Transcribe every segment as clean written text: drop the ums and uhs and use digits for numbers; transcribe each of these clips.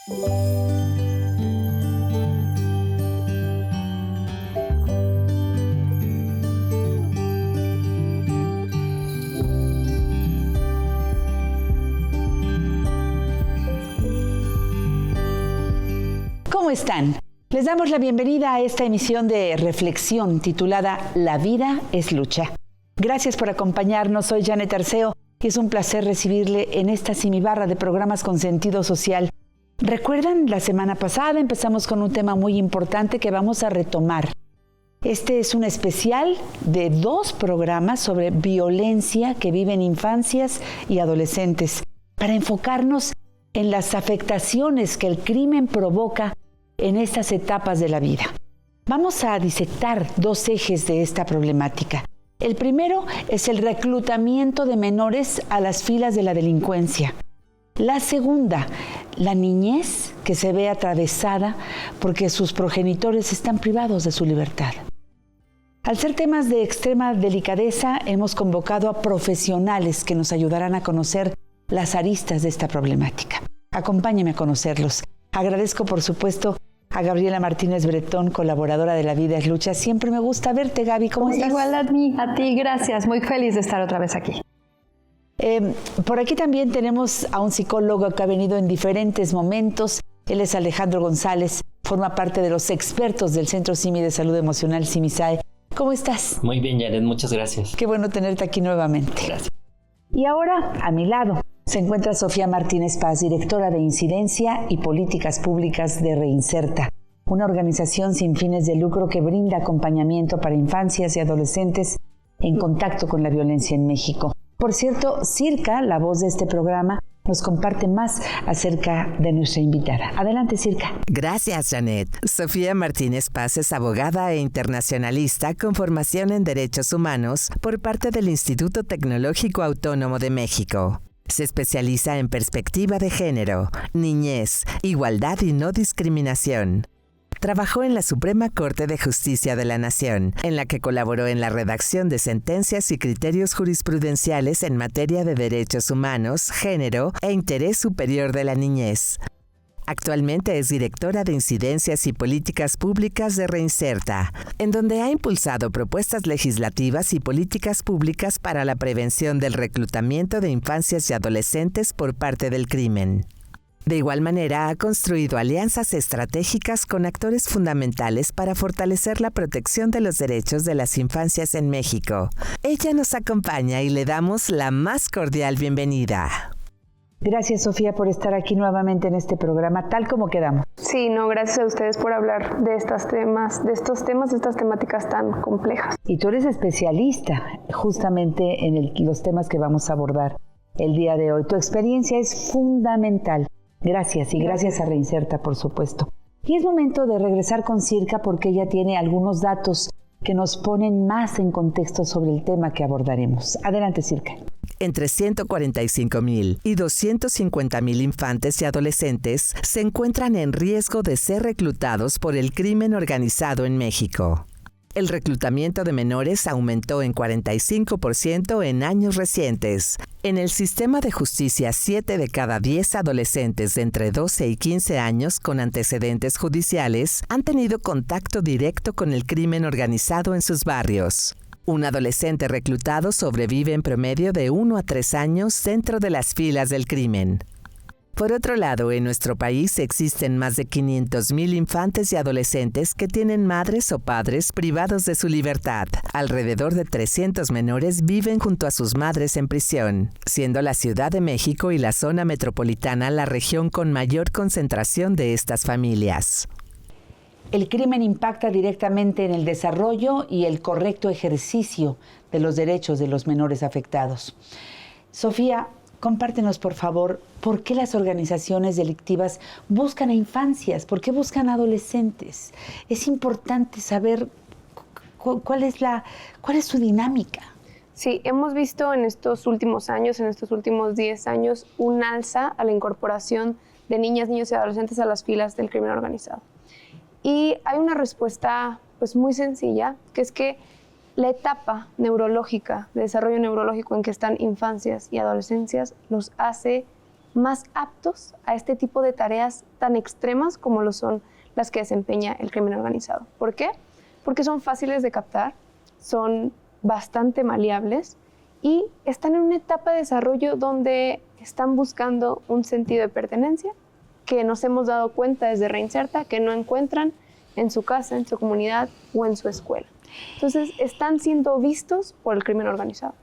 ¿Cómo están? Les damos la bienvenida a esta emisión de reflexión titulada La vida es lucha. Gracias por acompañarnos. Soy Janet Arceo y es un placer recibirle en esta simibarra de programas con sentido social. ¿Recuerdan? La semana pasada empezamos con un tema muy importante que vamos a retomar. Este es un especial de 2 programas sobre violencia que viven infancias y adolescentes, para enfocarnos en las afectaciones que el crimen provoca en estas etapas de la vida. Vamos a disectar 2 ejes de esta problemática. El primero es el reclutamiento de menores a las filas de la delincuencia. La segunda, la niñez que se ve atravesada porque sus progenitores están privados de su libertad. Al ser temas de extrema delicadeza, hemos convocado a profesionales que nos ayudarán a conocer las aristas de esta problemática. Acompáñenme a conocerlos. Agradezco, por supuesto, a Gabriela Martínez Bretón, colaboradora de La Vida es Lucha. Siempre me gusta verte, Gaby. ¿Cómo estás? Igual a ti, gracias. Muy feliz de estar otra vez aquí. Por aquí también tenemos a un psicólogo que ha venido en diferentes momentos. Él es Alejandro González, forma parte de los expertos del Centro CIMI de Salud Emocional, CIMISAE. ¿Cómo estás? Muy bien, Janet, muchas gracias. Qué bueno tenerte aquí nuevamente. Gracias. Y ahora, a mi lado, se encuentra Sofía Martínez Paz, directora de Incidencia y Políticas Públicas de Reinserta, una organización sin fines de lucro que brinda acompañamiento para infancias y adolescentes en contacto con la violencia en México. Por cierto, Circa, la voz de este programa, nos comparte más acerca de nuestra invitada. Adelante, Circa. Gracias, Janet. Sofía Martínez Paz es abogada e internacionalista con formación en Derechos Humanos por parte del Instituto Tecnológico Autónomo de México. Se especializa en perspectiva de género, niñez, igualdad y no discriminación. Trabajó en la Suprema Corte de Justicia de la Nación, en la que colaboró en la redacción de sentencias y criterios jurisprudenciales en materia de derechos humanos, género e interés superior de la niñez. Actualmente es directora de Incidencias y Políticas Públicas de Reinserta, en donde ha impulsado propuestas legislativas y políticas públicas para la prevención del reclutamiento de infancias y adolescentes por parte del crimen. De igual manera, ha construido alianzas estratégicas con actores fundamentales para fortalecer la protección de los derechos de las infancias en México. Ella nos acompaña y le damos la más cordial bienvenida. Gracias, Sofía, por estar aquí nuevamente en este programa, tal como quedamos. Sí, gracias a ustedes por hablar de estos temas, de estas temáticas tan complejas. Y tú eres especialista justamente en los temas que vamos a abordar el día de hoy. Tu experiencia es fundamental. Gracias, y gracias a Reinserta, por supuesto. Y es momento de regresar con Circa porque ella tiene algunos datos que nos ponen más en contexto sobre el tema que abordaremos. Adelante, Circa. Entre 145,000 y 250,000 infantes y adolescentes se encuentran en riesgo de ser reclutados por el crimen organizado en México. El reclutamiento de menores aumentó en 45% en años recientes. En el sistema de justicia, 7 de cada 10 adolescentes de entre 12 y 15 años con antecedentes judiciales han tenido contacto directo con el crimen organizado en sus barrios. Un adolescente reclutado sobrevive en promedio de 1 a 3 años dentro de las filas del crimen. Por otro lado, en nuestro país existen más de 500,000 infantes y adolescentes que tienen madres o padres privados de su libertad. Alrededor de 300 menores viven junto a sus madres en prisión, siendo la Ciudad de México y la zona metropolitana la región con mayor concentración de estas familias. El crimen impacta directamente en el desarrollo y el correcto ejercicio de los derechos de los menores afectados. Sofía, compártenos, por favor, ¿por qué las organizaciones delictivas buscan a infancias? ¿Por qué buscan a adolescentes? Es importante saber cuál es su dinámica. Sí, hemos visto en estos últimos años, en estos últimos 10 años, un alza a la incorporación de niñas, niños y adolescentes a las filas del crimen organizado. Y hay una respuesta pues muy sencilla, que es que la etapa neurológica, de desarrollo neurológico en que están infancias y adolescencias, los hace más aptos a este tipo de tareas tan extremas como lo son las que desempeña el crimen organizado. ¿Por qué? Porque son fáciles de captar, son bastante maleables y están en una etapa de desarrollo donde están buscando un sentido de pertenencia que nos hemos dado cuenta desde Reinserta que no encuentran en su casa, en su comunidad o en su escuela. Entonces, están siendo vistos por el crimen organizado.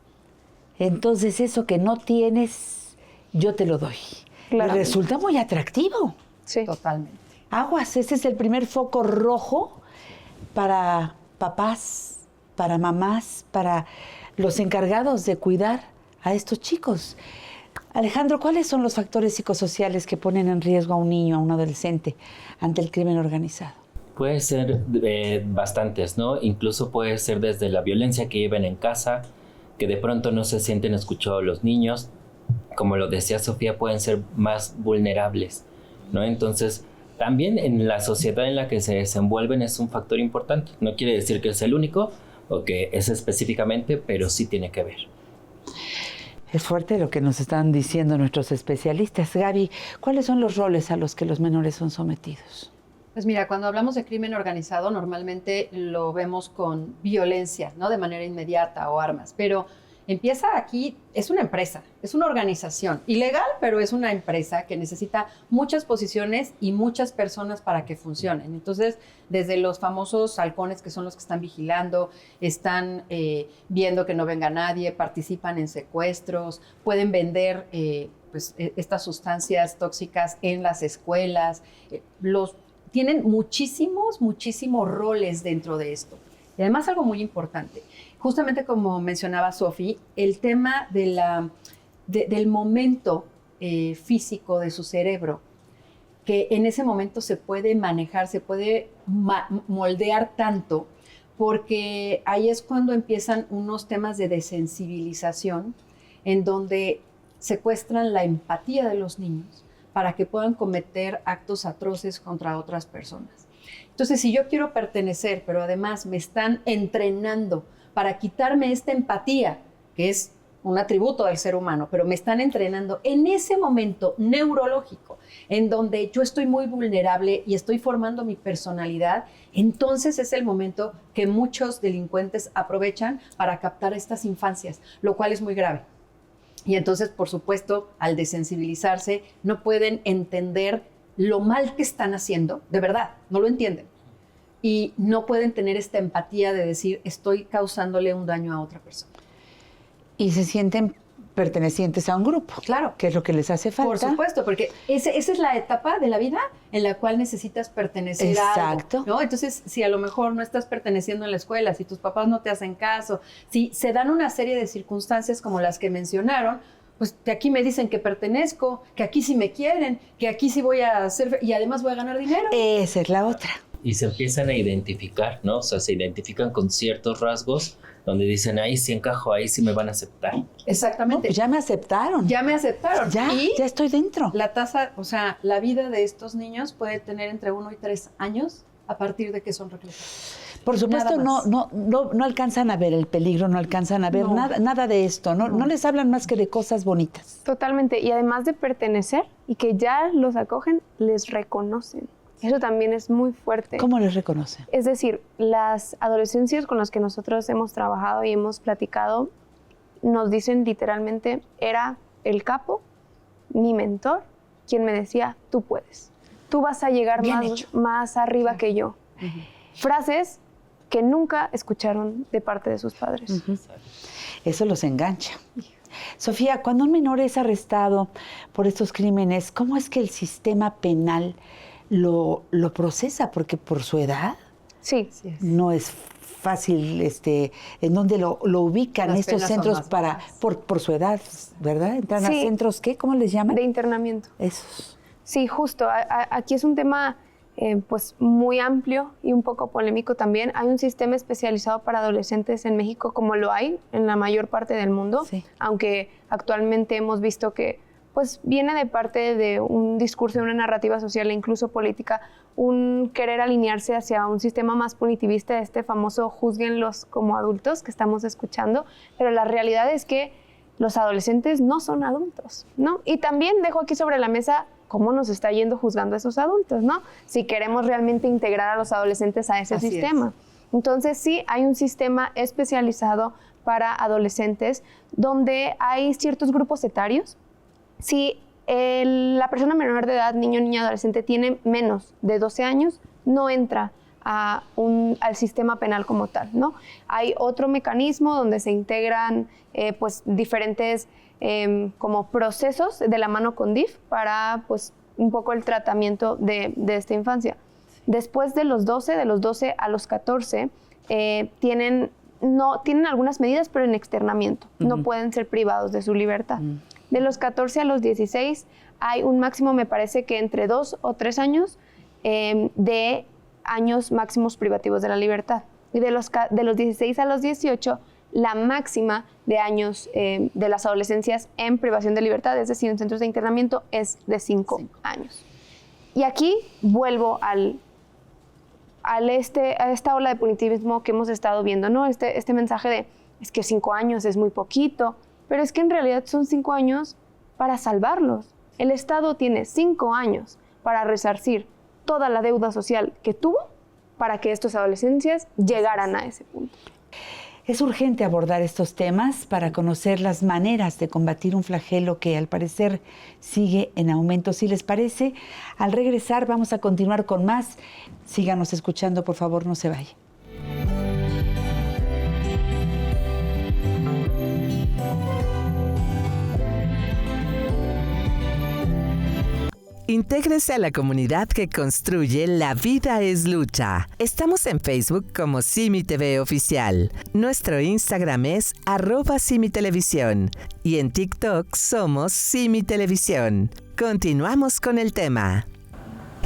Entonces, eso que no tienes, yo te lo doy. Claramente. Resulta muy atractivo. Sí. Totalmente. Aguas, ese es el primer foco rojo para papás, para mamás, para los encargados de cuidar a estos chicos. Alejandro, ¿cuáles son los factores psicosociales que ponen en riesgo a un niño, a un adolescente, ante el crimen organizado? Puede ser bastantes, ¿no? Incluso puede ser desde la violencia que viven en casa, que de pronto no se sienten escuchados los niños. Como lo decía Sofía, pueden ser más vulnerables, ¿no? Entonces, también en la sociedad en la que se desenvuelven es un factor importante. No quiere decir que es el único o que es específicamente, pero sí tiene que ver. Es fuerte lo que nos están diciendo nuestros especialistas. Gaby, ¿cuáles son los roles a los que los menores son sometidos? Pues mira, cuando hablamos de crimen organizado, normalmente lo vemos con violencia, ¿no? De manera inmediata o armas, pero empieza aquí, es una empresa, es una organización ilegal, pero es una empresa que necesita muchas posiciones y muchas personas para que funcionen. Entonces, desde los famosos halcones, que son los que están vigilando, están viendo que no venga nadie, participan en secuestros, pueden vender estas sustancias tóxicas en las escuelas, tienen muchísimos roles dentro de esto. Y además algo muy importante, justamente como mencionaba Sofi, el tema del momento físico de su cerebro, que en ese momento se puede manejar, se puede moldear tanto, porque ahí es cuando empiezan unos temas de desensibilización, en donde secuestran la empatía de los niños para que puedan cometer actos atroces contra otras personas. Entonces, si yo quiero pertenecer, pero además me están entrenando para quitarme esta empatía, que es un atributo del ser humano, pero me están entrenando en ese momento neurológico, en donde yo estoy muy vulnerable y estoy formando mi personalidad, entonces es el momento que muchos delincuentes aprovechan para captar estas infancias, lo cual es muy grave. Y entonces, por supuesto, al desensibilizarse, no pueden entender lo mal que están haciendo, de verdad, no lo entienden. Y no pueden tener esta empatía de decir, estoy causándole un daño a otra persona. Y se sienten pertenecientes a un grupo. Claro. Que es lo que les hace falta. Por supuesto, porque esa es la etapa de la vida en la cual necesitas pertenecer a algo, ¿no? Entonces, si a lo mejor no estás perteneciendo en la escuela, si tus papás no te hacen caso, si se dan una serie de circunstancias como las que mencionaron, pues que aquí me dicen que pertenezco, que aquí sí me quieren, que aquí sí voy a hacer, y además voy a ganar dinero. Esa es la otra. Y se empiezan a identificar, ¿no? O sea, se identifican con ciertos rasgos donde dicen, ahí sí encajo, ahí sí me van a aceptar. Exactamente. No, pues ya me aceptaron. Ya me aceptaron. Ya estoy dentro. La tasa, o sea, la vida de estos niños puede tener entre 1 y 3 años a partir de que son reclutados. Por supuesto, no alcanzan a ver el peligro, no alcanzan a ver nada de esto, no les hablan más que de cosas bonitas. Totalmente, y además de pertenecer y que ya los acogen, les reconocen. Eso también es muy fuerte. ¿Cómo les reconocen? Es decir, las adolescencias con las que nosotros hemos trabajado y hemos platicado nos dicen literalmente, era el capo, mi mentor, quien me decía, tú puedes. Tú vas a llegar más arriba que yo. Uh-huh. Frases que nunca escucharon de parte de sus padres. Uh-huh. Eso los engancha. Sofía, cuando un menor es arrestado por estos crímenes, ¿cómo es que el sistema penal lo procesa? Porque por su edad no es fácil, en donde lo ubican estos centros por su edad, ¿verdad? Entran a centros, ¿qué? ¿Cómo les llaman? De internamiento. Esos. Sí, justo. Aquí es un tema pues muy amplio y un poco polémico también. Hay un sistema especializado para adolescentes en México, como lo hay en la mayor parte del mundo, aunque actualmente hemos visto que pues viene de parte de un discurso, de una narrativa social e incluso política, un querer alinearse hacia un sistema más punitivista, este famoso júzguenlos como adultos que estamos escuchando, pero la realidad es que los adolescentes no son adultos, ¿no? Y también dejo aquí sobre la mesa cómo nos está yendo juzgando a esos adultos, ¿no? Si queremos realmente integrar a los adolescentes a ese sistema. Entonces, sí, hay un sistema especializado para adolescentes donde hay ciertos grupos etarios. Si la persona menor de edad, niño, niña, adolescente, tiene menos de 12 años, no entra al sistema penal como tal, ¿no? Hay otro mecanismo donde se integran pues diferentes como procesos de la mano con DIF para pues un poco el tratamiento de esta infancia. Después de los 12 a los 14 tienen algunas medidas, pero en externamiento, no pueden ser privados de su libertad. De los 14 a los 16 hay un máximo, me parece que entre 2 o 3 años de años máximos privativos de la libertad. Y de los 16 a los 18, la máxima de años de las adolescencias en privación de libertad, es decir, en centros de internamiento, es de 5 años. Y aquí vuelvo a esta ola de punitivismo que hemos estado viendo, ¿no? Este mensaje de, es que 5 años es muy poquito, pero es que en realidad son 5 años para salvarlos. El Estado tiene 5 años para resarcir toda la deuda social que tuvo para que estos adolescentes llegaran a ese punto. Es urgente abordar estos temas para conocer las maneras de combatir un flagelo que al parecer sigue en aumento. Si les parece, al regresar vamos a continuar con más. Síganos escuchando, por favor, no se vayan. Intégrese a la comunidad que construye La Vida es Lucha. Estamos en Facebook como Simi TV Oficial. Nuestro Instagram es @SimiTelevisión y en TikTok somos Simi Televisión. Continuamos con el tema.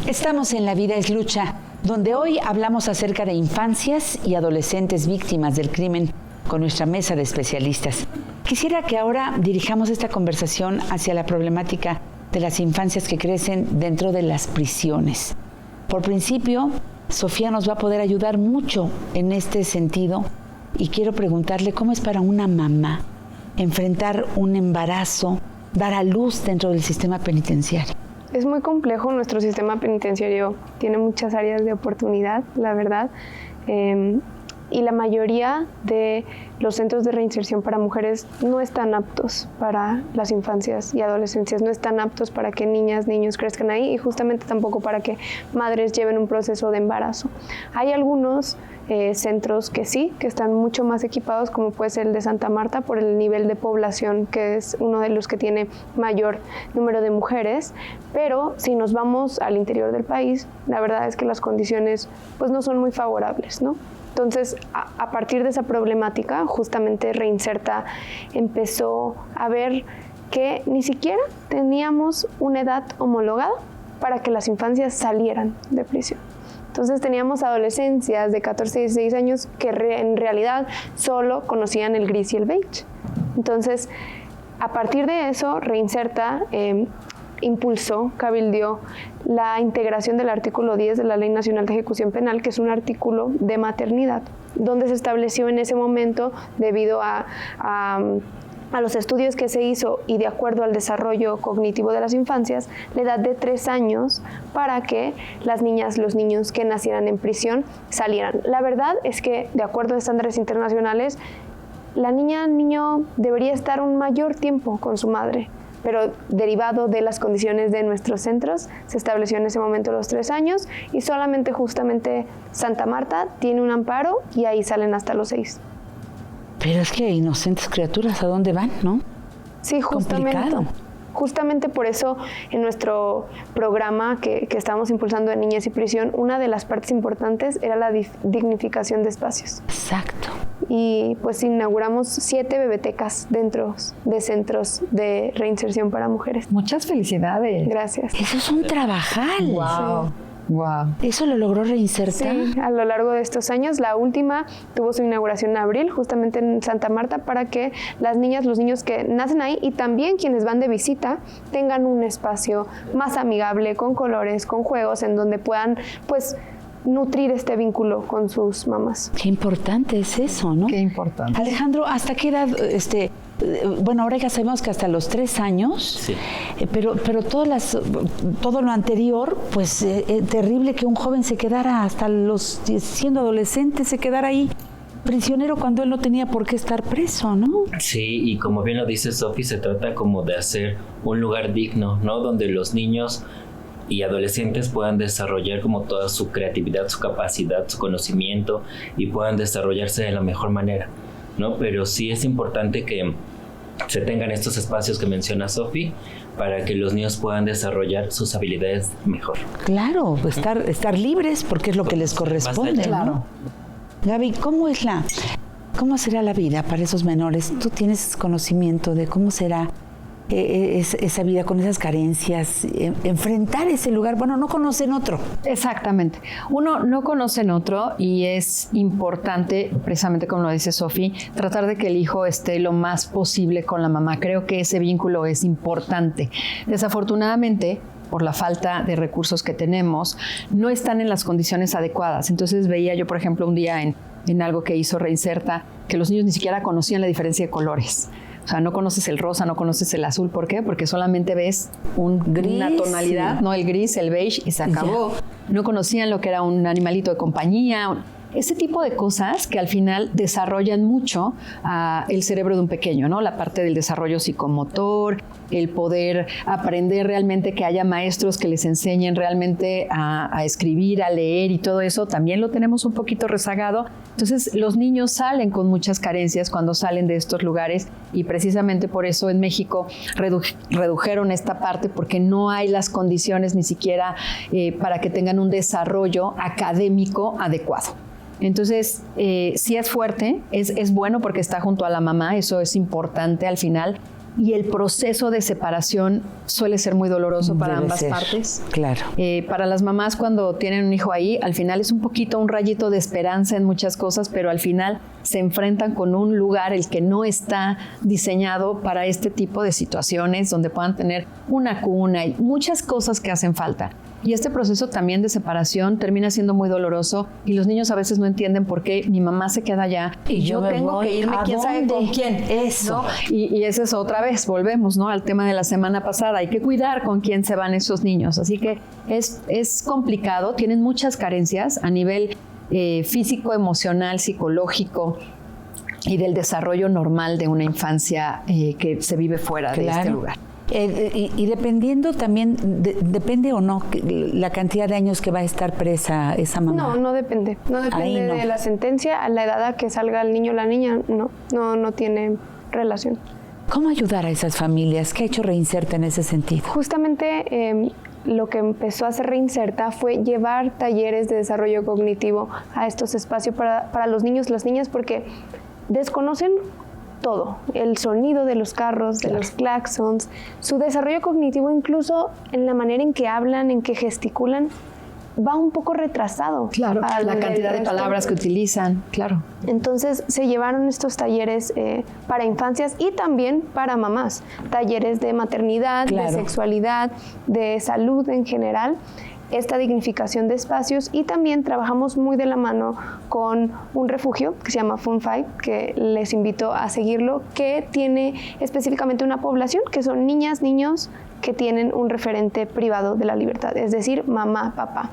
Estamos en La Vida es Lucha, donde hoy hablamos acerca de infancias y adolescentes víctimas del crimen con nuestra mesa de especialistas. Quisiera que ahora dirijamos esta conversación hacia la problemática de las infancias que crecen dentro de las prisiones. Por principio, Sofía nos va a poder ayudar mucho en este sentido y quiero preguntarle cómo es para una mamá enfrentar un embarazo, dar a luz dentro del sistema penitenciario. Es muy complejo, nuestro sistema penitenciario tiene muchas áreas de oportunidad, la verdad, y la mayoría de los centros de reinserción para mujeres no están aptos para las infancias y adolescencias, no están aptos para que niñas, niños crezcan ahí y justamente tampoco para que madres lleven un proceso de embarazo. Hay algunos centros que sí, que están mucho más equipados, como puede ser el de Santa Marta, por el nivel de población, que es uno de los que tiene mayor número de mujeres, pero si nos vamos al interior del país, la verdad es que las condiciones pues no son muy favorables, ¿no? Entonces, a partir de esa problemática, justamente Reinserta empezó a ver que ni siquiera teníamos una edad homologada para que las infancias salieran de prisión. Entonces teníamos adolescencias de 14 y 16 años que en realidad solo conocían el gris y el beige. Entonces, a partir de eso, Reinserta impulsó, cabildeó la integración del artículo 10 de la Ley Nacional de Ejecución Penal, que es un artículo de maternidad, donde se estableció en ese momento, debido a los estudios que se hizo y de acuerdo al desarrollo cognitivo de las infancias, la edad de 3 años para que las niñas, los niños que nacieran en prisión salieran. La verdad es que, de acuerdo a estándares internacionales, la niña, niño debería estar un mayor tiempo con su madre, pero derivado de las condiciones de nuestros centros, se estableció en ese momento los 3 años y solamente justamente Santa Marta tiene un amparo y ahí salen hasta los 6. Pero es que inocentes criaturas, ¿a dónde van, no? Sí, justamente. Complicado. Justamente por eso en nuestro programa que estamos impulsando de Niñez y Prisión, una de las partes importantes era la dignificación de espacios. Exacto. Y pues inauguramos 7 bebetecas dentro de centros de reinserción para mujeres. Muchas felicidades. Gracias. Eso es un trabajal. Wow. Sí. Wow. ¿Eso lo logró Reinserta? Sí, a lo largo de estos años. La última tuvo su inauguración en abril, justamente en Santa Marta, para que las niñas, los niños que nacen ahí y también quienes van de visita tengan un espacio más amigable, con colores, con juegos, en donde puedan, pues, nutrir este vínculo con sus mamás. Qué importante es eso, ¿no? Qué importante. Alejandro, ¿hasta qué edad Bueno, ahora ya sabemos que hasta los 3 años, Sí. Pero todo lo anterior, pues terrible que un joven se quedara hasta siendo adolescente, se quedara ahí prisionero cuando él no tenía por qué estar preso, ¿no? Sí, y como bien lo dice Sofi, se trata como de hacer un lugar digno, ¿no? Donde los niños y adolescentes puedan desarrollar como toda su creatividad, su capacidad, su conocimiento y puedan desarrollarse de la mejor manera, ¿no? Pero sí es importante que se tengan estos espacios que menciona Sofi para que los niños puedan desarrollar sus habilidades mejor. Claro, estar libres porque es lo que les corresponde, ¿no? Gaby, ¿cómo será la vida para esos menores? ¿Tú tienes conocimiento de cómo será esa vida con esas carencias, enfrentar ese lugar? Bueno, no conocen otro. Exactamente. Uno no conoce en otro y es importante, precisamente como lo dice Sofi, tratar de que el hijo esté lo más posible con la mamá. Creo que ese vínculo es importante. Desafortunadamente, por la falta de recursos que tenemos, no están en las condiciones adecuadas. Entonces veía yo, por ejemplo, un día en algo que hizo Reinserta, que los niños ni siquiera conocían la diferencia de colores. O sea, no conoces el rosa, no conoces el azul. ¿Por qué? Porque solamente ves una tonalidad, ¿no? El gris, el beige, y se acabó. No conocían lo que era un animalito de compañía. Ese tipo de cosas que al final desarrollan mucho el cerebro de un pequeño, ¿no? La parte del desarrollo psicomotor, el poder aprender realmente, que haya maestros que les enseñen realmente a escribir, a leer y todo eso, también lo tenemos un poquito rezagado. Entonces, los niños salen con muchas carencias cuando salen de estos lugares y precisamente por eso en México redujeron esta parte, porque no hay las condiciones ni siquiera para que tengan un desarrollo académico adecuado. Entonces, sí es fuerte, es bueno porque está junto a la mamá, eso es importante al final. Y el proceso de separación suele ser muy doloroso para ambas partes. Claro. Para las mamás, cuando tienen un hijo ahí, al final es un poquito un rayito de esperanza en muchas cosas, pero al final se enfrentan con un lugar el que no está diseñado para este tipo de situaciones, donde puedan tener una cuna y muchas cosas que hacen falta. Y este proceso también de separación termina siendo muy doloroso y los niños a veces no entienden por qué mi mamá se queda allá y yo tengo que irme, quién sabe con quién. Eso. ¿No? Y eso es otra vez, volvemos, ¿no? Al tema de la semana pasada. Hay que cuidar con quién se van esos niños. Así que es complicado, tienen muchas carencias a nivel físico, emocional, psicológico y del desarrollo normal de una infancia que se vive fuera de este lugar. Y dependiendo también, depende o no la cantidad de años que va a estar presa esa mamá. No depende. No depende de la sentencia. A la edad a que salga el niño o la niña, no tiene relación. ¿Cómo ayudar a esas familias? ¿Qué ha hecho Reinserta en ese sentido? Justamente lo que empezó a hacer Reinserta fue llevar talleres de desarrollo cognitivo a estos espacios para los niños y las niñas, porque desconocen todo, el sonido de los carros, de los claxons, su desarrollo cognitivo incluso en la manera en que hablan, en que gesticulan, va un poco retrasado. Claro, la cantidad de palabras que utilizan, claro. Entonces se llevaron estos talleres para infancias y también para mamás, talleres de maternidad, de sexualidad, de salud en general, esta dignificación de espacios, y también trabajamos muy de la mano con un refugio que se llama Funfai, que les invito a seguirlo, que tiene específicamente una población que son niñas, niños que tienen un referente privado de la libertad, es decir, mamá, papá.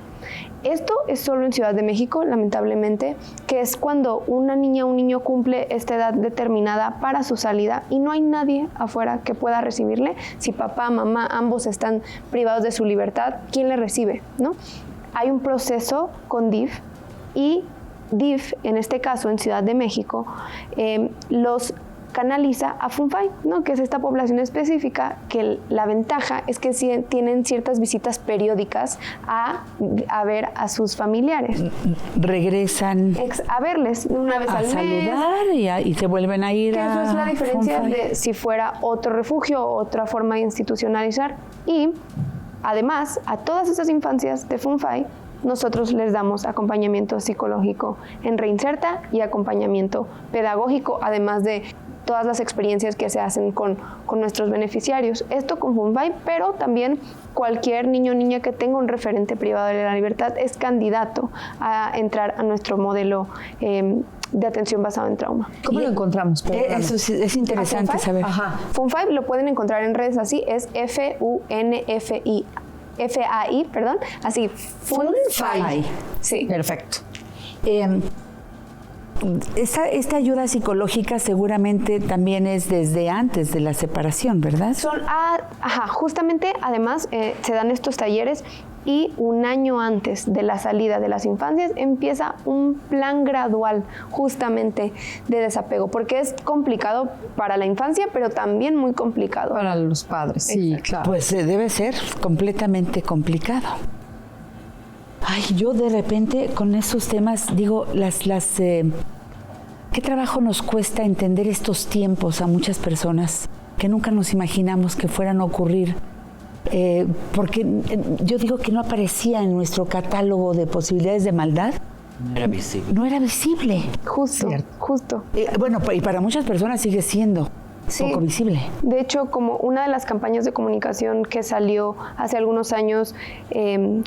Esto es solo en Ciudad de México, lamentablemente, que es cuando una niña o un niño cumple esta edad determinada para su salida y no hay nadie afuera que pueda recibirle. Si papá, mamá, ambos están privados de su libertad, ¿quién le recibe? ¿No? Hay un proceso con DIF y DIF, en este caso en Ciudad de México, los canaliza a Funfai, ¿no? Que es esta población específica, que la ventaja es que tienen ciertas visitas periódicas a ver a sus familiares. Regresan a verles una vez al mes. A saludar y se vuelven a ir que a eso es la diferencia Funfai. de si fuera otro refugio o otra forma de institucionalizar. Y además, a todas esas infancias de Funfai, nosotros les damos acompañamiento psicológico en Reinserta y acompañamiento pedagógico, además de todas las experiencias que se hacen con nuestros beneficiarios. Esto con Funfai, pero también cualquier niño o niña que tenga un referente privado de la libertad es candidato a entrar a nuestro modelo de atención basada en trauma. ¿Cómo lo encontramos? Eso es interesante saber. Ajá. Fun5 lo pueden encontrar en redes así, es FAI, perdón, así, Fun5. Sí. Perfecto. Esta ayuda psicológica seguramente también es desde antes de la separación, ¿verdad? Justamente, además, se dan estos talleres y un año antes de la salida de las infancias empieza un plan gradual justamente de desapego, porque es complicado para la infancia, pero también muy complicado para los padres. Sí, claro. Pues debe ser completamente complicado. Ay, yo de repente con esos temas digo, ¿qué trabajo nos cuesta entender estos tiempos a muchas personas que nunca nos imaginamos que fueran a ocurrir? Porque yo digo que no aparecía en nuestro catálogo de posibilidades de maldad. No era visible. No era visible. Justo. Bueno, y para muchas personas sigue siendo poco visible. De hecho, como una de las campañas de comunicación que salió hace algunos años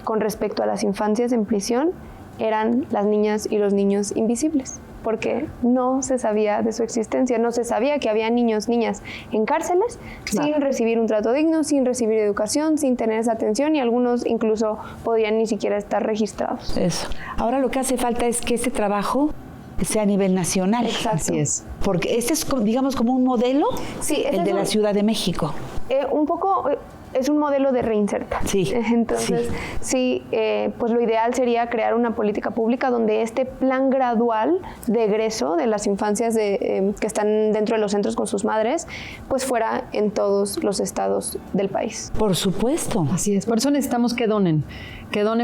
con respecto a las infancias en prisión, eran las niñas y los niños invisibles, porque no se sabía de su existencia, no se sabía que había niños, niñas en cárceles sin recibir un trato digno, sin recibir educación, sin tener esa atención, y algunos incluso podían ni siquiera estar registrados. Eso. Ahora lo que hace falta es que este trabajo sea a nivel nacional. Exacto. Así es. Porque este es, digamos, como un modelo, Sí, el de la Ciudad de México. Un poco es un modelo de Reinserta. Sí. Entonces, pues lo ideal sería crear una política pública donde este plan gradual de egreso de las infancias que están dentro de los centros con sus madres, pues fuera en todos los estados del país. Por supuesto. Así es. Por eso necesitamos que donen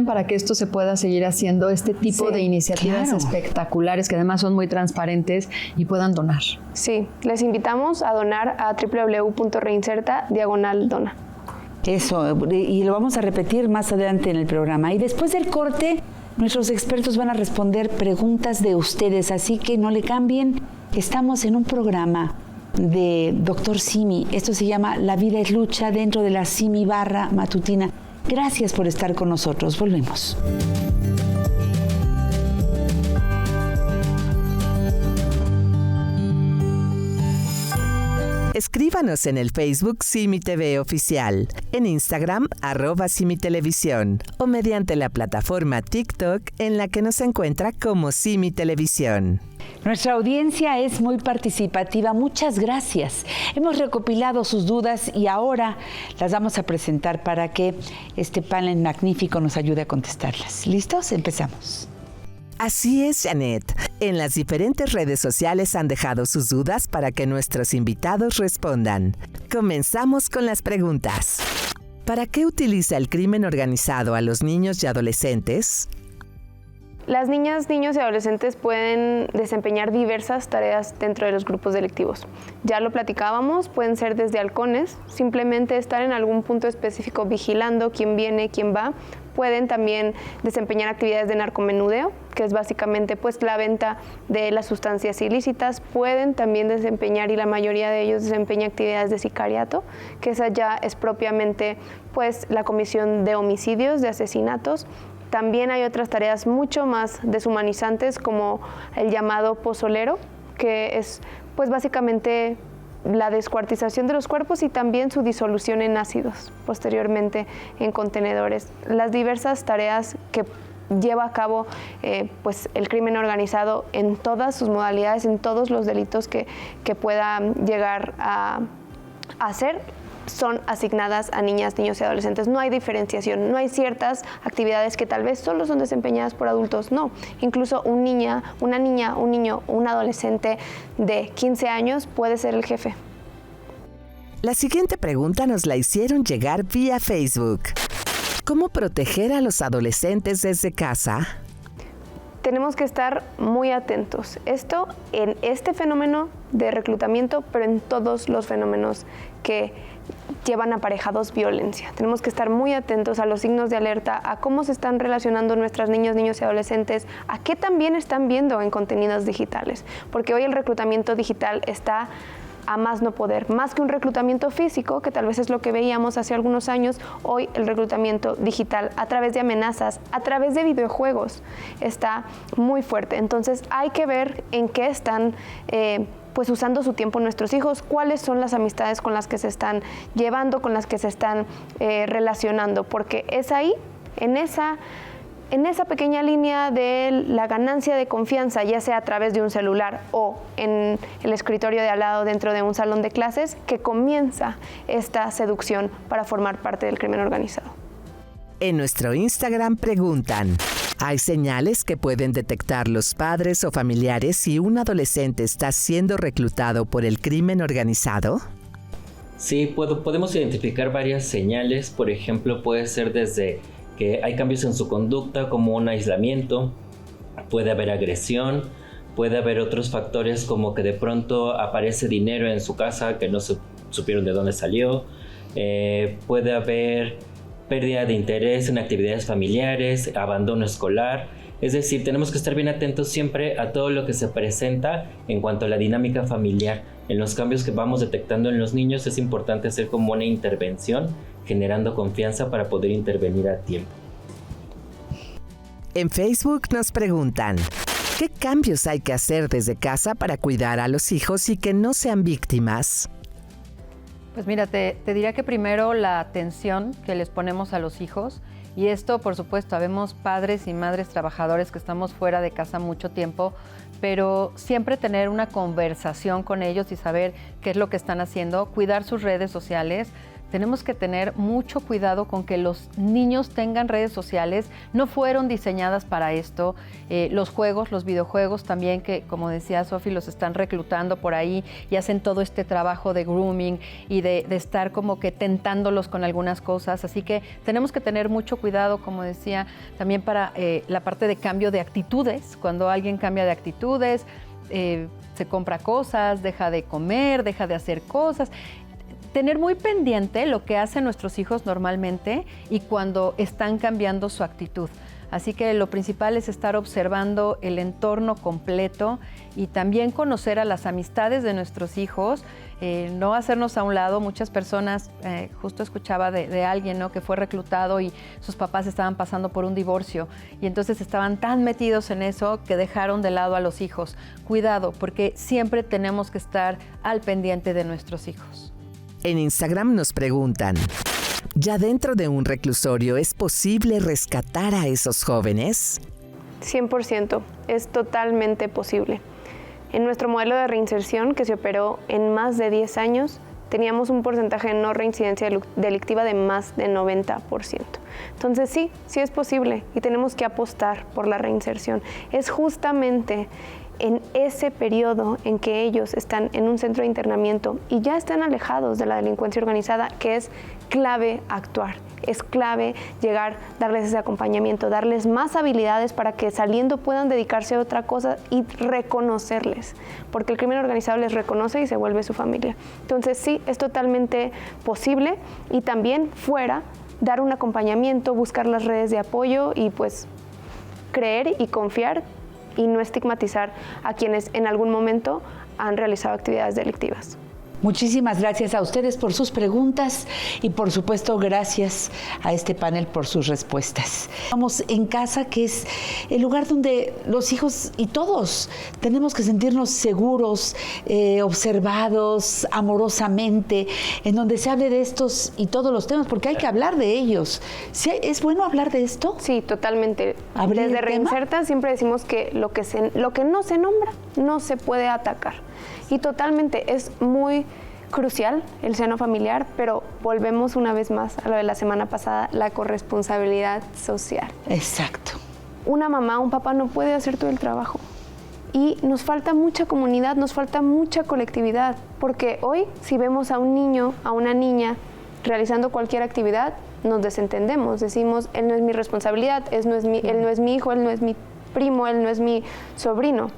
para que esto se pueda seguir haciendo, este tipo de iniciativas espectaculares que además son muy transparentes y puedan donar. Sí, les invitamos a donar a www.reinserta/dona. Eso, y lo vamos a repetir más adelante en el programa. Y después del corte, nuestros expertos van a responder preguntas de ustedes, así que no le cambien. Estamos en un programa de Dr. Simi. Esto se llama La vida es lucha, dentro de la Simi Barra Matutina. Gracias por estar con nosotros. Volvemos. Escríbanos en el Facebook Simi TV Oficial, en Instagram @SimiTelevisión o mediante la plataforma TikTok en la que nos encuentra como Simi Televisión. Nuestra audiencia es muy participativa. Muchas gracias. Hemos recopilado sus dudas y ahora las vamos a presentar para que este panel magnífico nos ayude a contestarlas. ¿Listos? Empezamos. Así es, Janet. En las diferentes redes sociales han dejado sus dudas para que nuestros invitados respondan. Comenzamos con las preguntas. ¿Para qué utiliza el crimen organizado a los niños y adolescentes? Las niñas, niños y adolescentes pueden desempeñar diversas tareas dentro de los grupos delictivos. Ya lo platicábamos, pueden ser desde halcones, simplemente estar en algún punto específico vigilando quién viene, quién va. Pueden también desempeñar actividades de narcomenudeo, que es básicamente pues la venta de las sustancias ilícitas. Pueden también desempeñar, y la mayoría de ellos desempeña actividades de sicariato, que esa ya es propiamente pues la comisión de homicidios, de asesinatos. También hay otras tareas mucho más deshumanizantes, como el llamado pozolero, que es pues básicamente la descuartización de los cuerpos y también su disolución en ácidos, posteriormente en contenedores. Las diversas tareas que lleva a cabo pues el crimen organizado en todas sus modalidades, en todos los delitos que pueda llegar a hacer, son asignadas a niñas, niños y adolescentes. No hay diferenciación, no hay ciertas actividades que tal vez solo son desempeñadas por adultos, no. Incluso una niña, un niño, un adolescente de 15 años puede ser el jefe. La siguiente pregunta nos la hicieron llegar vía Facebook. ¿Cómo proteger a los adolescentes desde casa? Tenemos que estar muy atentos. Esto en este fenómeno de reclutamiento, pero en todos los fenómenos que llevan aparejados violencia. Tenemos que estar muy atentos a los signos de alerta, a cómo se están relacionando nuestras niñas, niños y adolescentes, a qué también están viendo en contenidos digitales. Porque hoy el reclutamiento digital está a más no poder. Más que un reclutamiento físico, que tal vez es lo que veíamos hace algunos años, hoy el reclutamiento digital a través de amenazas, a través de videojuegos, está muy fuerte. Entonces hay que ver en qué están pues usando su tiempo nuestros hijos, cuáles son las amistades con las que se están llevando, con las que se están relacionando, porque es ahí, en esa pequeña línea de la ganancia de confianza, ya sea a través de un celular o en el escritorio de al lado dentro de un salón de clases, que comienza esta seducción para formar parte del crimen organizado. En nuestro Instagram preguntan, ¿hay señales que pueden detectar los padres o familiares si un adolescente está siendo reclutado por el crimen organizado? Sí, podemos identificar varias señales. Por ejemplo, puede ser desde que hay cambios en su conducta, como un aislamiento, puede haber agresión, puede haber otros factores como que de pronto aparece dinero en su casa que no supieron de dónde salió, puede haber pérdida de interés en actividades familiares, abandono escolar. Es decir, tenemos que estar bien atentos siempre a todo lo que se presenta en cuanto a la dinámica familiar. En los cambios que vamos detectando en los niños es importante hacer como una intervención, generando confianza para poder intervenir a tiempo. En Facebook nos preguntan, ¿qué cambios hay que hacer desde casa para cuidar a los hijos y que no sean víctimas? Pues mira, te diría que primero la atención que les ponemos a los hijos, y esto, por supuesto, habemos padres y madres trabajadores que estamos fuera de casa mucho tiempo, pero siempre tener una conversación con ellos y saber qué es lo que están haciendo, cuidar sus redes sociales. Tenemos que tener mucho cuidado con que los niños tengan redes sociales, no fueron diseñadas para esto. Los juegos, los videojuegos también, que como decía Sofi, los están reclutando por ahí y hacen todo este trabajo de grooming y de estar como que tentándolos con algunas cosas. Así que tenemos que tener mucho cuidado, como decía, también para la parte de cambio de actitudes. Cuando alguien cambia de actitudes, se compra cosas, deja de comer, deja de hacer cosas. Tener muy pendiente lo que hacen nuestros hijos normalmente y cuando están cambiando su actitud. Así que lo principal es estar observando el entorno completo y también conocer a las amistades de nuestros hijos, no hacernos a un lado. Muchas personas, justo escuchaba de alguien, ¿no?, que fue reclutado y sus papás estaban pasando por un divorcio y entonces estaban tan metidos en eso que dejaron de lado a los hijos. Cuidado, porque siempre tenemos que estar al pendiente de nuestros hijos. En Instagram nos preguntan, ¿ya dentro de un reclusorio es posible rescatar a esos jóvenes? 100%, es totalmente posible. En nuestro modelo de reinserción, que se operó en más de 10 años, teníamos un porcentaje de no reincidencia delictiva de más de 90%. Entonces sí es posible y tenemos que apostar por la reinserción. Es justamente en ese periodo en que ellos están en un centro de internamiento y ya están alejados de la delincuencia organizada, que es clave actuar. Es clave llegar, darles ese acompañamiento, darles más habilidades para que saliendo puedan dedicarse a otra cosa y reconocerles, porque el crimen organizado les reconoce y se vuelve su familia. Entonces sí, es totalmente posible y también fuera dar un acompañamiento, buscar las redes de apoyo y pues creer y confiar y no estigmatizar a quienes en algún momento han realizado actividades delictivas. Muchísimas gracias a ustedes por sus preguntas y por supuesto gracias a este panel por sus respuestas. Vamos en casa, que es el lugar donde los hijos y todos tenemos que sentirnos seguros, observados amorosamente, en donde se hable de estos y todos los temas, porque hay que hablar de ellos. ¿Sí? ¿Es bueno hablar de esto? Sí, totalmente. ¿Abrir Desde Reinserta siempre decimos que lo que no se nombra no se puede atacar. Y totalmente, es muy crucial el seno familiar, pero volvemos una vez más a lo de la semana pasada, la corresponsabilidad social. Exacto. Una mamá, un papá no puede hacer todo el trabajo. Y nos falta mucha comunidad, nos falta mucha colectividad, porque hoy si vemos a un niño, a una niña realizando cualquier actividad, nos desentendemos, decimos, él no es mi responsabilidad, él no es mi hijo, él no es mi primo, él no es mi sobrino,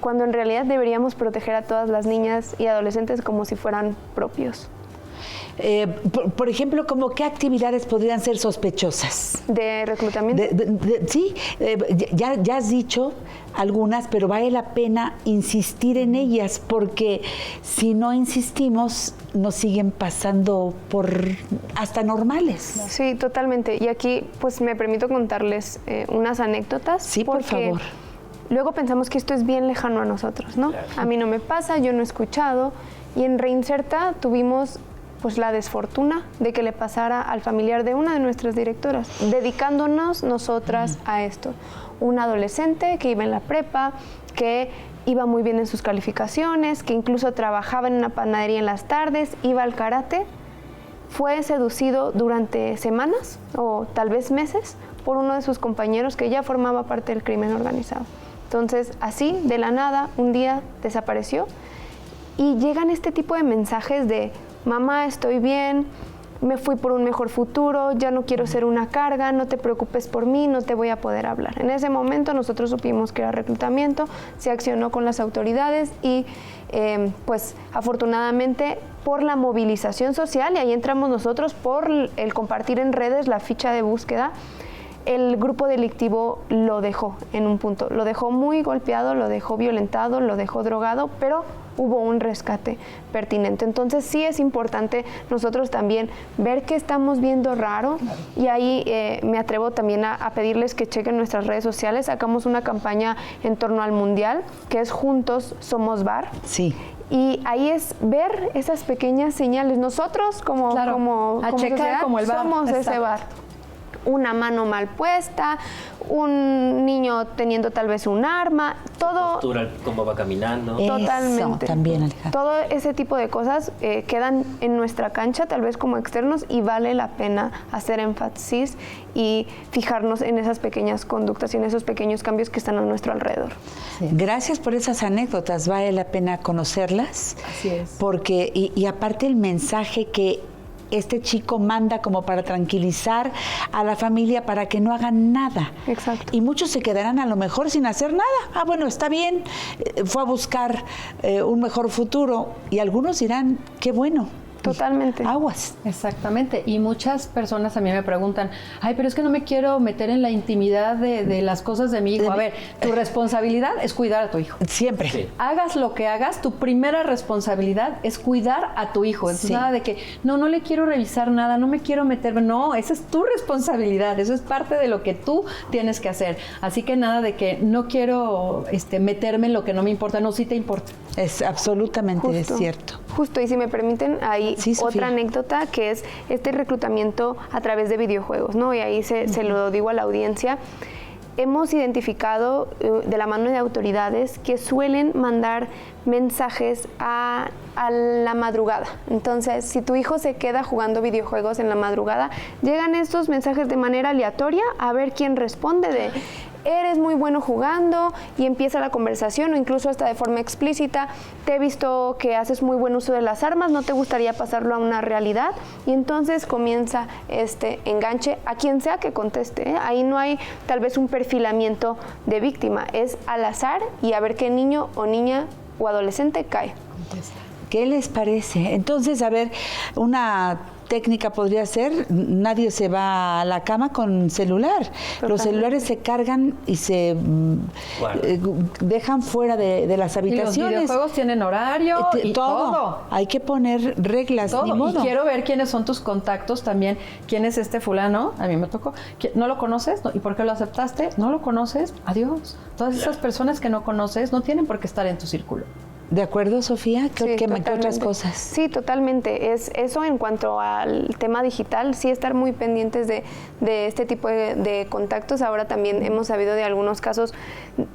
cuando en realidad deberíamos proteger a todas las niñas y adolescentes como si fueran propios. Por ejemplo, ¿cómo qué actividades podrían ser sospechosas? ¿De reclutamiento? Sí, ya has dicho algunas, pero vale la pena insistir en ellas, porque si no insistimos, nos siguen pasando por hasta normales. Sí, totalmente. Y aquí, pues, me permito contarles unas anécdotas. Sí, por favor. Luego pensamos que esto es bien lejano a nosotros, ¿no? Claro. A mí no me pasa, yo no he escuchado. Y en Reinserta tuvimos pues la desfortuna de que le pasara al familiar de una de nuestras directoras, dedicándonos nosotras a esto. Un adolescente que iba en la prepa, que iba muy bien en sus calificaciones, que incluso trabajaba en una panadería en las tardes, iba al karate, fue seducido durante semanas o tal vez meses por uno de sus compañeros que ya formaba parte del crimen organizado. Entonces, así, de la nada, un día desapareció y llegan este tipo de mensajes de: mamá, estoy bien, me fui por un mejor futuro, ya no quiero ser una carga, no te preocupes por mí, no te voy a poder hablar. En ese momento nosotros supimos que era reclutamiento, se accionó con las autoridades y pues afortunadamente por la movilización social, y ahí entramos nosotros por el compartir en redes la ficha de búsqueda, el grupo delictivo lo dejó en un punto, lo dejó muy golpeado, lo dejó violentado, lo dejó drogado, pero hubo un rescate pertinente. Entonces sí es importante nosotros también ver qué estamos viendo raro, y ahí me atrevo también a pedirles que chequen nuestras redes sociales. Sacamos una campaña en torno al Mundial, que es Juntos Somos VAR. Sí. Y ahí es ver esas pequeñas señales. Nosotros como checar como el VAR, somos ese VAR. Una mano mal puesta, un niño teniendo tal vez un arma, todo. Postura, cómo va caminando. Totalmente. Eso también, Alejandra. Todo ese tipo de cosas quedan en nuestra cancha, tal vez como externos, y vale la pena hacer énfasis y fijarnos en esas pequeñas conductas y en esos pequeños cambios que están a nuestro alrededor. Sí. Gracias por esas anécdotas, vale la pena conocerlas. Así es. Porque, y aparte el mensaje que este chico manda como para tranquilizar a la familia para que no hagan nada. Exacto. Y muchos se quedarán a lo mejor sin hacer nada. Ah, bueno, está bien, fue a buscar un mejor futuro. Y algunos dirán, qué bueno. Totalmente. Aguas. Exactamente. Y muchas personas a mí me preguntan, ay, pero es que no me quiero meter en la intimidad de las cosas de mi hijo. A ver, tu responsabilidad es cuidar a tu hijo. Siempre. Sí. Hagas lo que hagas, tu primera responsabilidad es cuidar a tu hijo. Entonces, nada de que, no le quiero revisar nada, no me quiero meter. No, esa es tu responsabilidad, eso es parte de lo que tú tienes que hacer. Así que nada de que no quiero meterme en lo que no me importa. No, sí te importa. Es absolutamente cierto. Justo, y si me permiten, hay otra anécdota que es este reclutamiento a través de videojuegos, ¿no? Y ahí se lo digo a la audiencia. Hemos identificado de la mano de autoridades que suelen mandar mensajes a la madrugada. Entonces, si tu hijo se queda jugando videojuegos en la madrugada, llegan estos mensajes de manera aleatoria a ver quién responde de: eres muy bueno jugando, y empieza la conversación, o incluso hasta de forma explícita: te he visto que haces muy buen uso de las armas, ¿no te gustaría pasarlo a una realidad? Y entonces comienza este enganche a quien sea que conteste, ¿eh? Ahí no hay tal vez un perfilamiento de víctima, es al azar y a ver qué niño o niña o adolescente cae. ¿Qué les parece? Entonces, a ver, una técnica podría ser: nadie se va a la cama con celular. Totalmente. Los celulares se cargan y se dejan fuera de las habitaciones. Y los videojuegos tienen horario y todo. Hay que poner reglas, todo. Ni modo. Y quiero ver quiénes son tus contactos también. ¿Quién es este fulano? A mí me tocó. ¿No lo conoces? ¿Y por qué lo aceptaste? ¿No lo conoces? Adiós. Todas esas personas que no conoces no tienen por qué estar en tu círculo. ¿De acuerdo, Sofía? Sí, ¿Qué otras cosas? Sí, totalmente. Es eso en cuanto al tema digital, sí estar muy pendientes de este tipo de contactos. Ahora también hemos sabido de algunos casos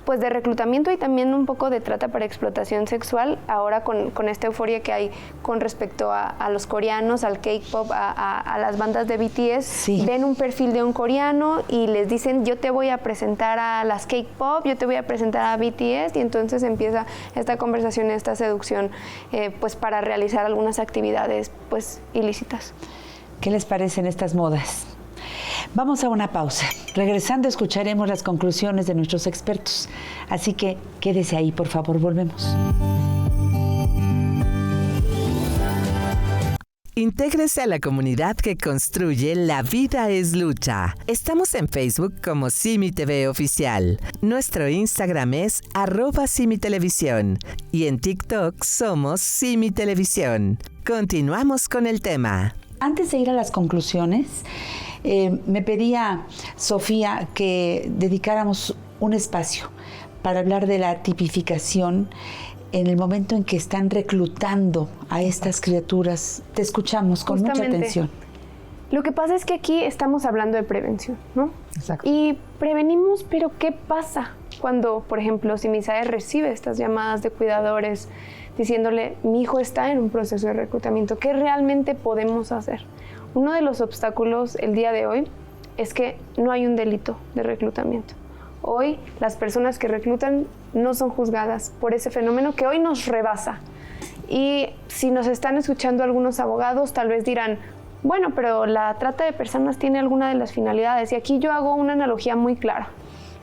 pues de reclutamiento y también un poco de trata para explotación sexual. Ahora con esta euforia que hay con respecto a los coreanos, al K-pop, a las bandas de BTS, sí. Ven un perfil de un coreano y les dicen: yo te voy a presentar a las K-pop, yo te voy a presentar a BTS, y entonces empieza esta conversación, esta seducción, pues para realizar algunas actividades pues ilícitas. ¿Qué les parecen estas modas? Vamos a una pausa. Regresando escucharemos las conclusiones de nuestros expertos. Así que quédese ahí, por favor, volvemos. Intégrese a la comunidad que construye La Vida es Lucha. Estamos en Facebook como Simi TV Oficial. Nuestro Instagram es @SimiTelevisión y en TikTok somos Simi Televisión. Continuamos con el tema. Antes de ir a las conclusiones, me pedía Sofía que dedicáramos un espacio para hablar de la tipificación en el momento en que están reclutando a estas criaturas. Te escuchamos con mucha atención. Lo que pasa es que aquí estamos hablando de prevención, ¿no? Exacto. Y prevenimos, pero ¿qué pasa cuando, por ejemplo, si Misael recibe estas llamadas de cuidadores diciéndole, mi hijo está en un proceso de reclutamiento? ¿Qué realmente podemos hacer? Uno de los obstáculos el día de hoy es que no hay un delito de reclutamiento. Hoy las personas que reclutan no son juzgadas por ese fenómeno que hoy nos rebasa. Y si nos están escuchando algunos abogados, tal vez dirán, bueno, pero la trata de personas tiene alguna de las finalidades. Y aquí yo hago una analogía muy clara.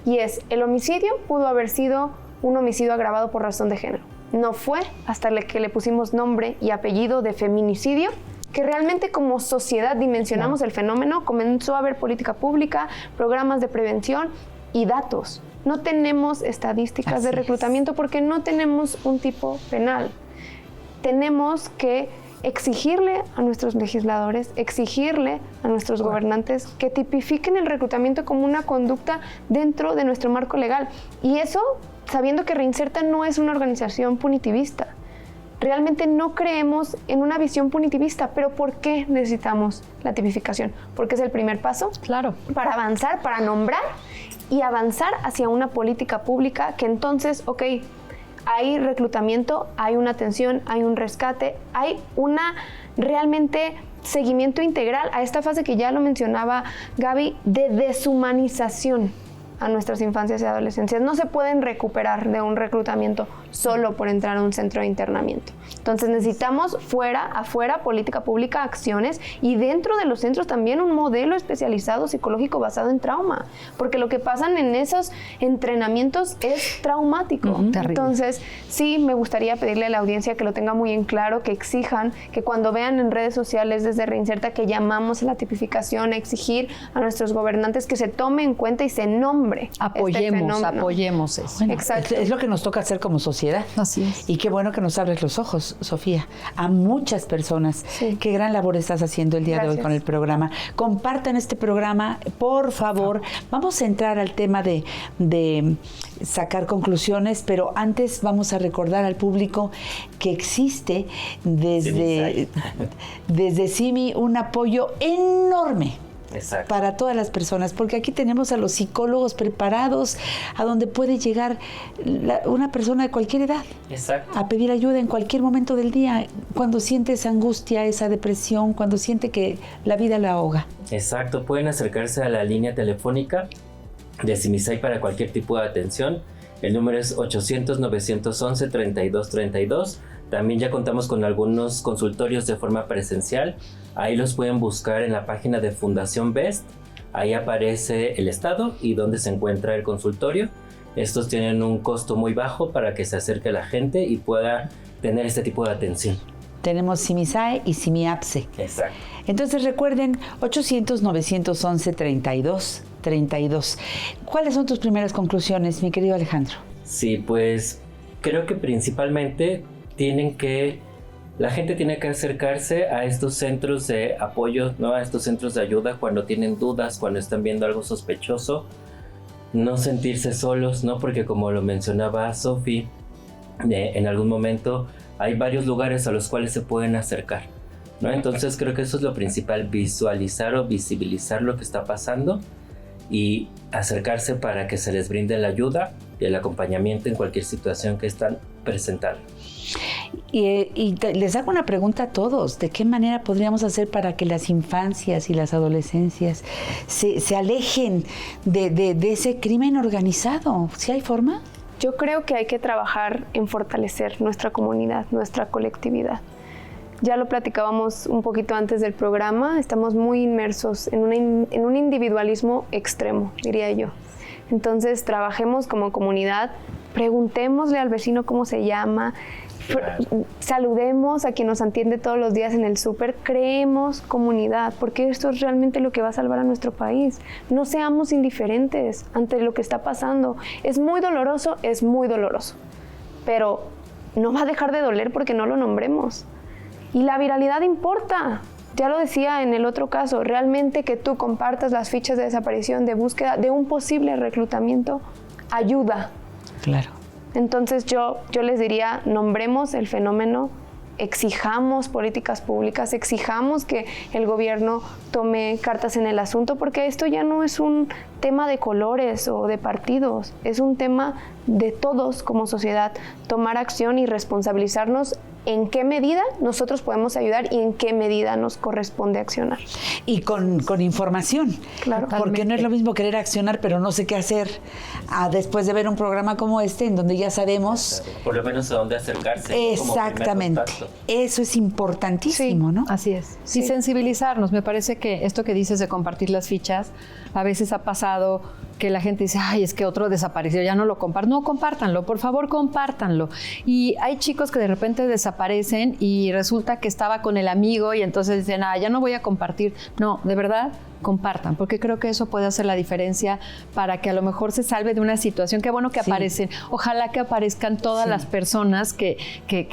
Y es, el homicidio pudo haber sido un homicidio agravado por razón de género. No fue hasta que le pusimos nombre y apellido de feminicidio que realmente como sociedad dimensionamos el fenómeno, comenzó a haber política pública, programas de prevención y datos. No tenemos estadísticas de reclutamiento porque no tenemos un tipo penal. Tenemos que exigirle a nuestros legisladores, exigirle a nuestros gobernantes que tipifiquen el reclutamiento como una conducta dentro de nuestro marco legal. Y eso sabiendo que Reinserta no es una organización punitivista. Realmente no creemos en una visión punitivista, pero ¿por qué necesitamos la tipificación? Porque es el primer paso para avanzar, para nombrar y avanzar hacia una política pública que entonces, ok, hay reclutamiento, hay una atención, hay un rescate, hay una realmente seguimiento integral a esta fase que ya lo mencionaba Gaby, de deshumanización a nuestras infancias y adolescencias. No se pueden recuperar de un reclutamiento solo por entrar a un centro de internamiento. Entonces necesitamos afuera, política pública, acciones y dentro de los centros también un modelo especializado psicológico basado en trauma, porque lo que pasan en esos entrenamientos es traumático. Entonces sí me gustaría pedirle a la audiencia que lo tenga muy en claro, que exijan, que cuando vean en redes sociales desde Reinserta que llamamos a la tipificación, a exigir a nuestros gobernantes que se tome en cuenta y se nombre. Apoyemos eso. Bueno, exacto. es lo que nos toca hacer como sociedad. Así es. Y qué bueno que nos abres los ojos, Sofía, a muchas personas. Sí. Qué gran labor estás haciendo el día de hoy con el programa. Compartan este programa, por favor. Vamos a entrar al tema de sacar conclusiones, pero antes vamos a recordar al público que existe desde Simi un apoyo enorme. Exacto. Para todas las personas, porque aquí tenemos a los psicólogos preparados a donde puede llegar una persona de cualquier edad. Exacto. A pedir ayuda en cualquier momento del día, cuando siente esa angustia, esa depresión, cuando siente que la vida la ahoga. Exacto, pueden acercarse a la línea telefónica de Simisay para cualquier tipo de atención. El número es 800-911-3232. También ya contamos con algunos consultorios de forma presencial. Ahí los pueden buscar en la página de Fundación BEST. Ahí aparece el estado y dónde se encuentra el consultorio. Estos tienen un costo muy bajo para que se acerque la gente y pueda tener este tipo de atención. Tenemos Simisae y Simiapse. Exacto. Entonces recuerden, 800-911-3232. ¿Cuáles son tus primeras conclusiones, mi querido Alejandro? Sí, pues creo que principalmente la gente tiene que acercarse a estos centros de apoyo, ¿no? A estos centros de ayuda cuando tienen dudas, cuando están viendo algo sospechoso. No sentirse solos, ¿no? Porque como lo mencionaba Sofi, en algún momento hay varios lugares a los cuales se pueden acercar, ¿no? Entonces creo que eso es lo principal, visualizar o visibilizar lo que está pasando y acercarse para que se les brinde la ayuda y el acompañamiento en cualquier situación que están presentando. Y les hago una pregunta a todos, ¿de qué manera podríamos hacer para que las infancias y las adolescencias se alejen de ese crimen organizado? ¿Sí hay forma? Yo creo que hay que trabajar en fortalecer nuestra comunidad, nuestra colectividad. Ya lo platicábamos un poquito antes del programa, estamos muy inmersos en un individualismo extremo, diría yo. Entonces, trabajemos como comunidad, preguntémosle al vecino cómo se llama, Saludemos a quien nos atiende todos los días en el súper, creemos comunidad, porque esto es realmente lo que va a salvar a nuestro país. No seamos indiferentes ante lo que está pasando. Es muy doloroso, pero no va a dejar de doler porque no lo nombremos. Y la viralidad importa. Ya lo decía en el otro caso, realmente que tú compartas las fichas de desaparición, de búsqueda de un posible reclutamiento, ayuda. Claro. Entonces yo les diría, nombremos el fenómeno, exijamos políticas públicas, exijamos que el gobierno tome cartas en el asunto, porque esto ya no es un tema de colores o de partidos, es un tema de todos como sociedad, tomar acción y responsabilizarnos en qué medida nosotros podemos ayudar y en qué medida nos corresponde accionar. Y con información. Claro. Porque no es lo mismo querer accionar, pero no sé qué hacer después de ver un programa como este, en donde ya sabemos... Por lo menos a dónde acercarse. Exactamente. Eso es importantísimo, sí, ¿no? Así es. Sí, sensibilizarnos. Me parece que esto que dices de compartir las fichas, a veces ha pasado que la gente dice, ay, es que otro desapareció, ya no lo comparto. No, compártanlo, por favor, compártanlo. Y hay chicos que de repente desaparecen y resulta que estaba con el amigo y entonces dicen, ya no voy a compartir. No, de verdad, compartan, porque creo que eso puede hacer la diferencia para que a lo mejor se salve de una situación. Qué bueno que aparecen. Ojalá que aparezcan todas las personas que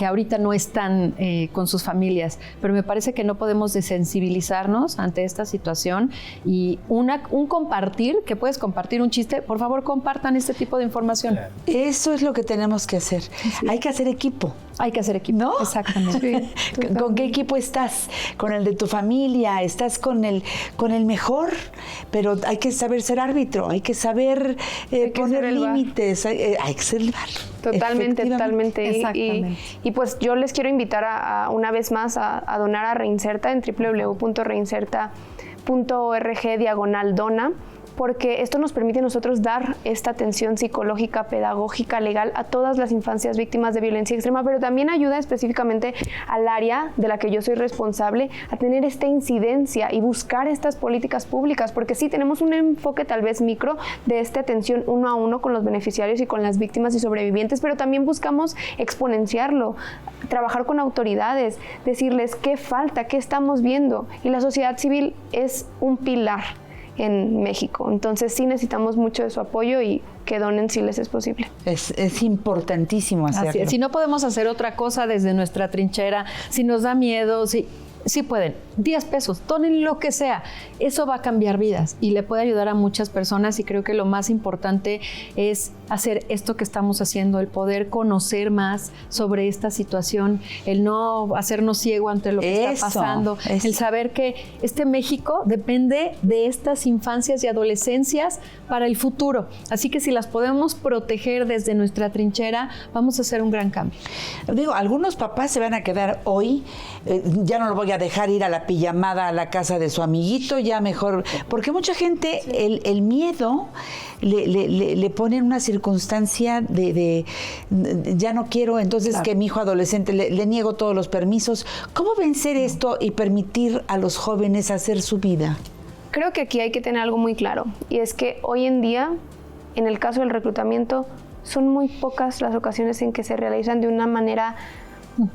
ahorita no están con sus familias, pero me parece que no podemos desensibilizarnos ante esta situación y un compartir, que puedes compartir un chiste, por favor compartan este tipo de información. Claro. Eso es lo que tenemos que hacer. Sí. Hay que hacer equipo. Hay que hacer equipo, ¿no? Exactamente. Sí, ¿Con qué equipo estás? ¿Con el de tu familia? ¿Estás con el mejor? Pero hay que saber ser árbitro, hay que saber poner límites, hay que ser el VAR. Totalmente. Y pues yo les quiero invitar a una vez más a donar a Reinserta en www.reinserta.org/dona, porque esto nos permite a nosotros dar esta atención psicológica, pedagógica, legal a todas las infancias víctimas de violencia extrema, pero también ayuda específicamente al área de la que yo soy responsable a tener esta incidencia y buscar estas políticas públicas, porque sí tenemos un enfoque tal vez micro de esta atención uno a uno con los beneficiarios y con las víctimas y sobrevivientes, pero también buscamos exponenciarlo, trabajar con autoridades, decirles qué falta, qué estamos viendo, y la sociedad civil es un pilar en México. Entonces sí necesitamos mucho de su apoyo y que donen si les es posible. Es importantísimo hacerlo. Así es. Si no podemos hacer otra cosa desde nuestra trinchera, si nos da miedo, sí pueden. 10 pesos, donen lo que sea. Eso va a cambiar vidas y le puede ayudar a muchas personas, y creo que lo más importante es hacer esto que estamos haciendo, el poder conocer más sobre esta situación, el no hacernos ciego ante lo que está pasando, el saber que este México depende de estas infancias y adolescencias para el futuro. Así que si las podemos proteger desde nuestra trinchera, vamos a hacer un gran cambio. Digo, algunos papás se van a quedar hoy, ya no lo voy a dejar ir a la pijamada a la casa de su amiguito, ya mejor, porque mucha gente el miedo le pone en una circunstancia de ya no quiero, entonces claro, que mi hijo adolescente le niego todos los permisos. ¿Cómo vencer esto y permitir a los jóvenes hacer su vida? Creo que aquí hay que tener algo muy claro, y es que hoy en día, en el caso del reclutamiento, son muy pocas las ocasiones en que se realizan de una manera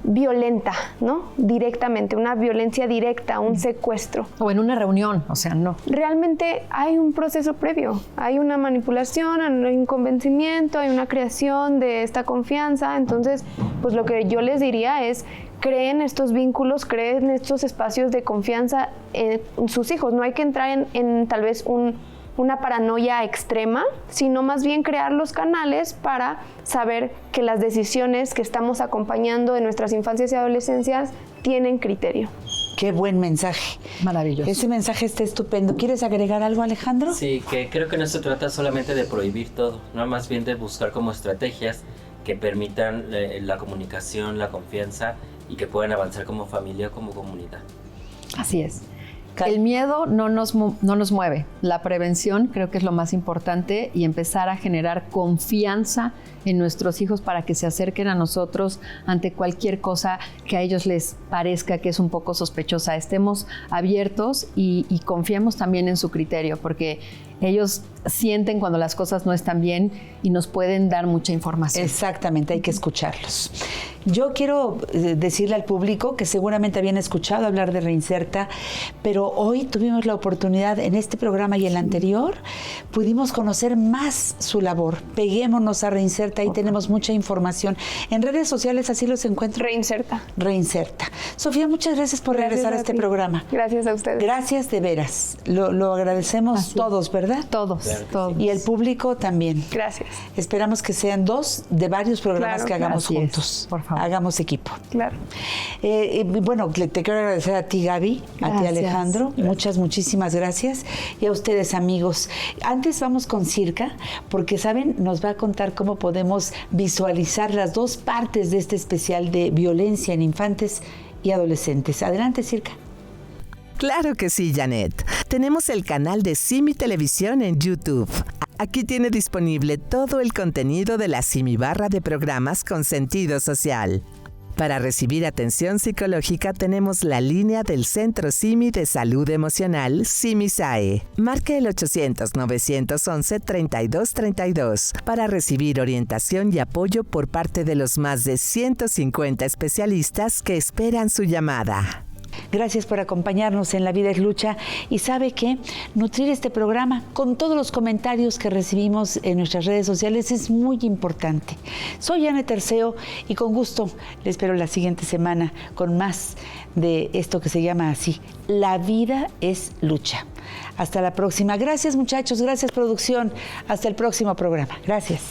violenta, ¿no? Directamente, una violencia directa, un secuestro. O en una reunión, o sea, no. Realmente hay un proceso previo, hay una manipulación, hay un convencimiento, hay una creación de esta confianza. Entonces, pues lo que yo les diría es, creen estos vínculos, creen estos espacios de confianza en sus hijos. No hay que entrar en tal vez una paranoia extrema, sino más bien crear los canales para saber que las decisiones que estamos acompañando en nuestras infancias y adolescencias tienen criterio. Qué buen mensaje. Maravilloso. Ese mensaje está estupendo. ¿Quieres agregar algo, Alejandro? Sí, que creo que no se trata solamente de prohibir todo, no, más bien de buscar como estrategias que permitan la comunicación, la confianza y que puedan avanzar como familia, como comunidad. Así es. El miedo no nos mueve. La prevención creo que es lo más importante, y empezar a generar confianza en nuestros hijos para que se acerquen a nosotros ante cualquier cosa que a ellos les parezca que es un poco sospechosa. Estemos abiertos y confiemos también en su criterio, porque Ellos sienten cuando las cosas no están bien y nos pueden dar mucha información. Exactamente, hay que escucharlos. Yo quiero decirle al público que seguramente habían escuchado hablar de Reinserta, pero hoy tuvimos la oportunidad en este programa y el anterior, pudimos conocer más su labor. Peguémonos a Reinserta, ahí tenemos mucha información. En redes sociales así los encuentro. Reinserta. Sofía, muchas gracias por regresar a este programa. Gracias a ustedes. Gracias de veras. Lo agradecemos así todos, ¿verdad? Todos, claro, todos. Y el público también. Gracias. Esperamos que sean 2 de varios programas que hagamos juntos. Por favor. Hagamos equipo. Claro. Bueno, te quiero agradecer a ti, Gaby, a ti, Alejandro. Muchísimas gracias. Y a ustedes, amigos. Antes vamos con Circa, porque, ¿saben? Nos va a contar cómo podemos visualizar las 2 partes de este especial de violencia en infantes y adolescentes. Adelante, Circa. Claro que sí, Janet. Tenemos el canal de Simi Televisión en YouTube. Aquí tiene disponible todo el contenido de la Simi Barra de programas con sentido social. Para recibir atención psicológica tenemos la línea del Centro Simi de Salud Emocional, Simi-SAE. Marque el 800-911-3232 para recibir orientación y apoyo por parte de los más de 150 especialistas que esperan su llamada. Gracias por acompañarnos en La Vida es Lucha. Y ¿sabe qué? Nutrir este programa con todos los comentarios que recibimos en nuestras redes sociales es muy importante. Soy Janet Terceo y con gusto les espero la siguiente semana con más de esto que se llama así, La Vida es Lucha. Hasta la próxima. Gracias, muchachos. Gracias, producción. Hasta el próximo programa. Gracias.